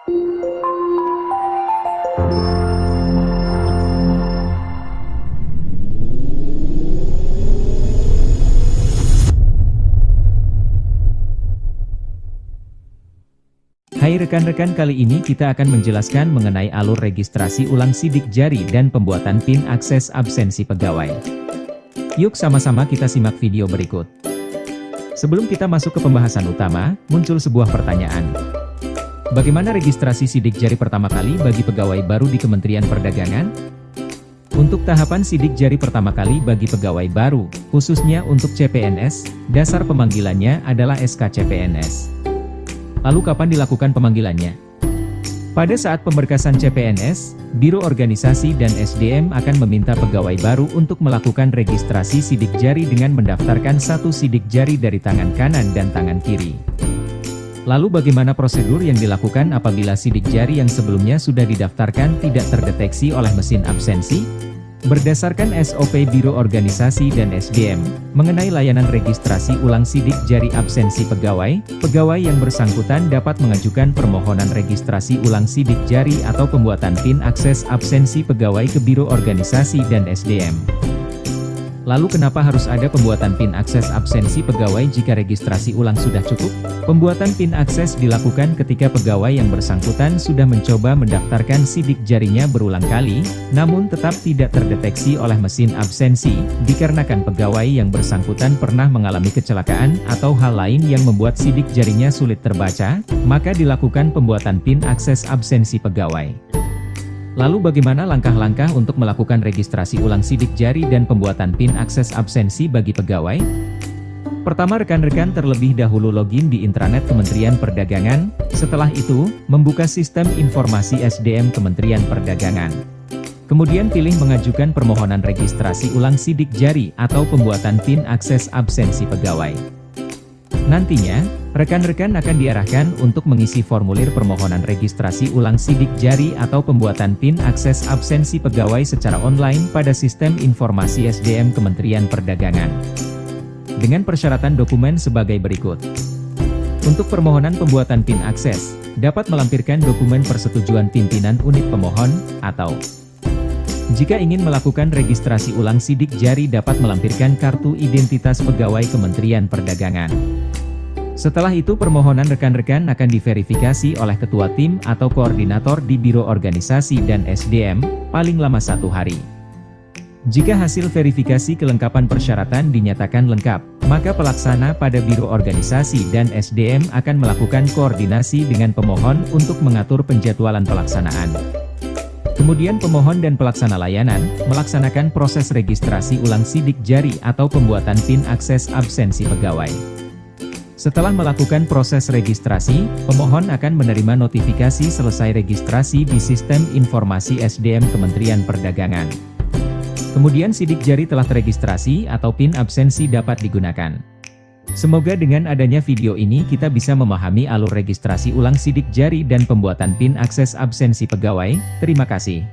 Hai rekan-rekan, kali ini kita akan menjelaskan mengenai alur registrasi ulang sidik jari dan pembuatan PIN akses absensi pegawai. Yuk sama-sama kita simak video berikut. Sebelum kita masuk ke pembahasan utama, muncul sebuah pertanyaan. Bagaimana registrasi sidik jari pertama kali bagi pegawai baru di Kementerian Perdagangan? Untuk tahapan sidik jari pertama kali bagi pegawai baru, khususnya untuk CPNS, dasar pemanggilannya adalah SK CPNS. Lalu kapan dilakukan pemanggilannya? Pada saat pemberkasan CPNS, Biro Organisasi dan SDM akan meminta pegawai baru untuk melakukan registrasi sidik jari dengan mendaftarkan satu sidik jari dari tangan kanan dan tangan kiri. Lalu bagaimana prosedur yang dilakukan apabila sidik jari yang sebelumnya sudah didaftarkan tidak terdeteksi oleh mesin absensi? Berdasarkan SOP Biro Organisasi dan SDM, mengenai layanan registrasi ulang sidik jari absensi pegawai, pegawai yang bersangkutan dapat mengajukan permohonan registrasi ulang sidik jari atau pembuatan PIN akses absensi pegawai ke Biro Organisasi dan SDM. Lalu kenapa harus ada pembuatan PIN akses absensi pegawai jika registrasi ulang sudah cukup? Pembuatan PIN akses dilakukan ketika pegawai yang bersangkutan sudah mencoba mendaftarkan sidik jarinya berulang kali, namun tetap tidak terdeteksi oleh mesin absensi, dikarenakan pegawai yang bersangkutan pernah mengalami kecelakaan atau hal lain yang membuat sidik jarinya sulit terbaca, maka dilakukan pembuatan PIN akses absensi pegawai. Lalu bagaimana langkah-langkah untuk melakukan registrasi ulang sidik jari dan pembuatan PIN akses absensi bagi pegawai? Pertama, rekan-rekan terlebih dahulu login di intranet Kementerian Perdagangan, setelah itu, membuka sistem informasi SDM Kementerian Perdagangan. Kemudian pilih mengajukan permohonan registrasi ulang sidik jari atau pembuatan PIN akses absensi pegawai. Nantinya, rekan-rekan akan diarahkan untuk mengisi formulir permohonan registrasi ulang sidik jari atau pembuatan PIN akses absensi pegawai secara online pada sistem informasi SDM Kementerian Perdagangan. Dengan persyaratan dokumen sebagai berikut. Untuk permohonan pembuatan PIN akses, dapat melampirkan dokumen persetujuan pimpinan unit pemohon, atau jika ingin melakukan registrasi ulang sidik jari dapat melampirkan kartu identitas pegawai Kementerian Perdagangan. Setelah itu permohonan rekan-rekan akan diverifikasi oleh ketua tim atau koordinator di Biro Organisasi dan SDM, paling lama 1 hari. Jika hasil verifikasi kelengkapan persyaratan dinyatakan lengkap, maka pelaksana pada Biro Organisasi dan SDM akan melakukan koordinasi dengan pemohon untuk mengatur penjadwalan pelaksanaan. Kemudian pemohon dan pelaksana layanan, melaksanakan proses registrasi ulang sidik jari atau pembuatan PIN akses absensi pegawai. Setelah melakukan proses registrasi, pemohon akan menerima notifikasi selesai registrasi di Sistem Informasi SDM Kementerian Perdagangan. Kemudian sidik jari telah teregistrasi atau PIN absensi dapat digunakan. Semoga dengan adanya video ini kita bisa memahami alur registrasi ulang sidik jari dan pembuatan PIN akses absensi pegawai. Terima kasih.